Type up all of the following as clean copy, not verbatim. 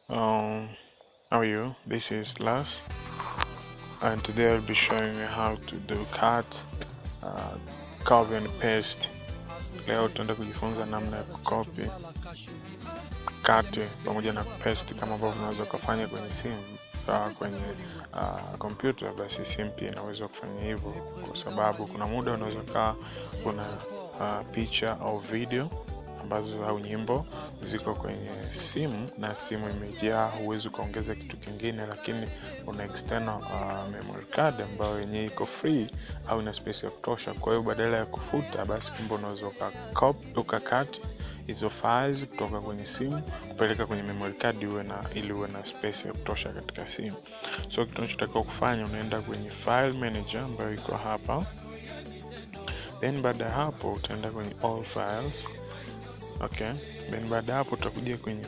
How are you? This is Las, and today I'll be showing you how to do cut, copy and paste. Leo tutaenda kujifunza namna ya kucopy, cut pamoja na paste kama ambavyo unaweza kufanya kwenye simu, kwenye kompyuta. Basi simu pia inaweza kufanya hivyo, kwa sababu kuna muda unaweza kaa kuna picha au video ambazo au nyimbo ziko kwenye simu na simu imejaa, huwezi kuongeza kitu kingine, lakini una external memory card ambayo yenyewe iko free au ina space ya kutosha. Kwa hiyo badala ya kufuta, basi kumbe unaweza ukakati hizo files kutoka kwenye simu kupeleka kwenye memory card ili uwe na space ya kutosha katika simu. So kitu unachotakiwa kufanya, unaenda kwenye file manager ambayo iko hapa, then baada hapo utaenda kwenye all files. Okay, then baada hapo tutakuja kwenye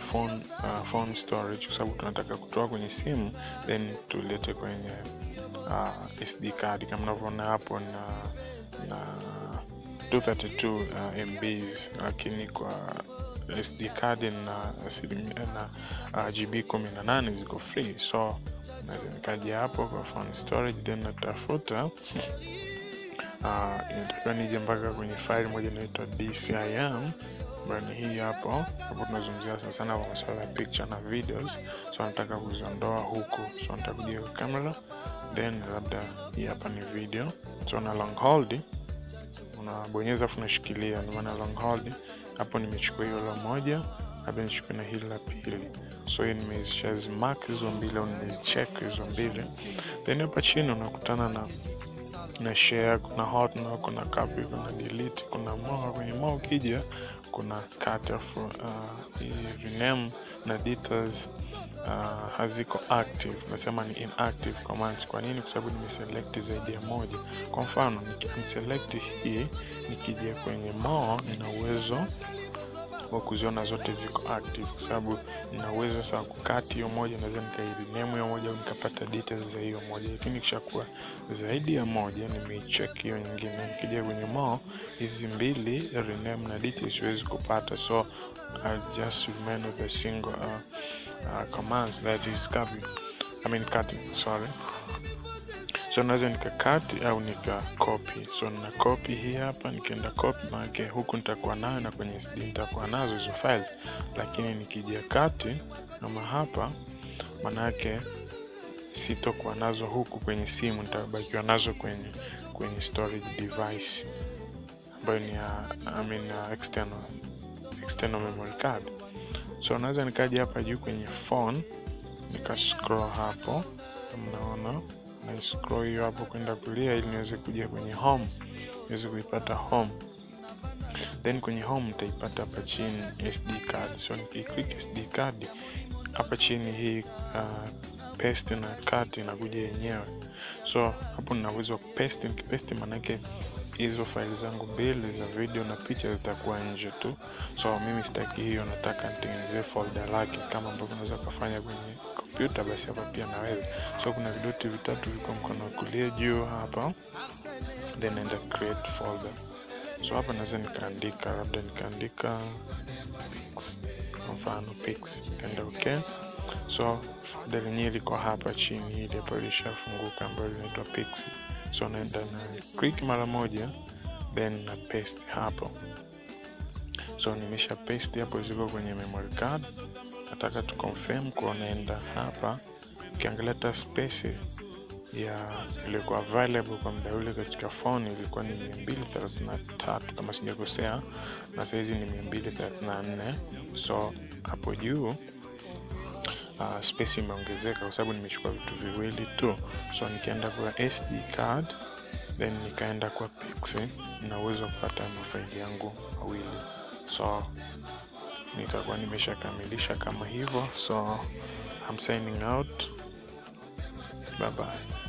phone storage, kwa sababu tunataka kutoa kwenye simu then tulete kwenye SD card. Kama unavyoona hapo na 232 MB, lakini kwa SD card na GB 18 ziko free. So naweza nikaja hapo kwa phone storage, then natafuta inatakiwa nije mpaka kwenye file moja inaitwa DCIM. Brand hii hapo tunazungumzia sana kwa masuala ya picture na videos. So nataka kuziondoa huku, so nitakuja kwa camera, then labda hii hapa ni video. So na long hold unabonyeza afu unashikilia, ndio maana long hold hapo. Nimechukua hiyo la moja, hapa nichukue na hili la pili. So hii nimezishazi mark hizo mbili au nimezicheck hizo mbili. Then hapa chini unakutana na share, kuna hot, na kuna copy, kuna delete, kuna more. Kwenye more ukija kuna cut off, rename na details haziko active, nasema ni inactive commands. Kwa nini? Kwa sababu nimeselect zaidi ya moja. Kwa mfano nikiselect hii, nikija kwenye more, nina uwezo wa kuziona zote ziko active, kwa sababu nina uwezo sasa kukati hiyo moja, naweza nikairename hiyo moja au nikapata details za hiyo moja. Lakini kishakuwa zaidi ya moja, nimeicheck hiyo nyingine, nikija kwenye more, hizi mbili rename na details siwezi kupata. So I'll just remain with a single commands, that is cutting, sorry. So naweza nikakati au copy. So nina copy hii hapa, nikienda copy maana huku nitakuwa nayo na kwenye SD nitakuwa nazo hizo files. Lakini nikija kati kama hapa, maana yake sitokuwa nazo huku kwenye simu, nitabakiwa nazo kwenye storage device ambayo ni external memory card. So naweza nikaja hapa juu kwenye phone, nika scroll hapo, mnaona na scroll hiyo hapo kwenda kulia ili niweze kuja kwenye home, niweze kuipata home. Then kwenye home nitaipata hapa chini SD card. So nikiclick SD card hapa chini, hii paste na cut inakuja yenyewe. So hapo ninaweza kupaste. Nikipaste maana yake hizo files zangu mbili za video na picha zitakuwa nje tu. So mimi sitaki hiyo, nataka nitengeneze folder lake kama ambavyo unaweza kufanya kwenye kompyuta, basi hapa pia naweza. So kuna vidoti vitatu viko mkono wa kulia juu hapa, then naenda create folder. So hapa naweza nikaandika, labda nikaandika pics, kwa mfano pics, nikaenda okay. So folder yenyewe liko hapa chini, ile hapo ilishafunguka ambayo inaitwa pics. So naenda na click mara moja, then na paste hapo. So nimesha paste hapo, ziko kwenye memory card. Nataka tu confirm kwa, naenda hapa, ukiangalia space ya ilikuwa available kwa muda ule katika phone ilikuwa ni 233 kama sijakosea, na sasa hizi ni 234. So hapo juu space imeongezeka kwa sababu nimechukua vitu viwili tu. So nikienda kwa SD card, then nikaenda kwa pics, na uwezo kupata mafaili yangu mawili. So nitakuwa nimeshakamilisha kama hivyo. So I'm signing out, bye bye.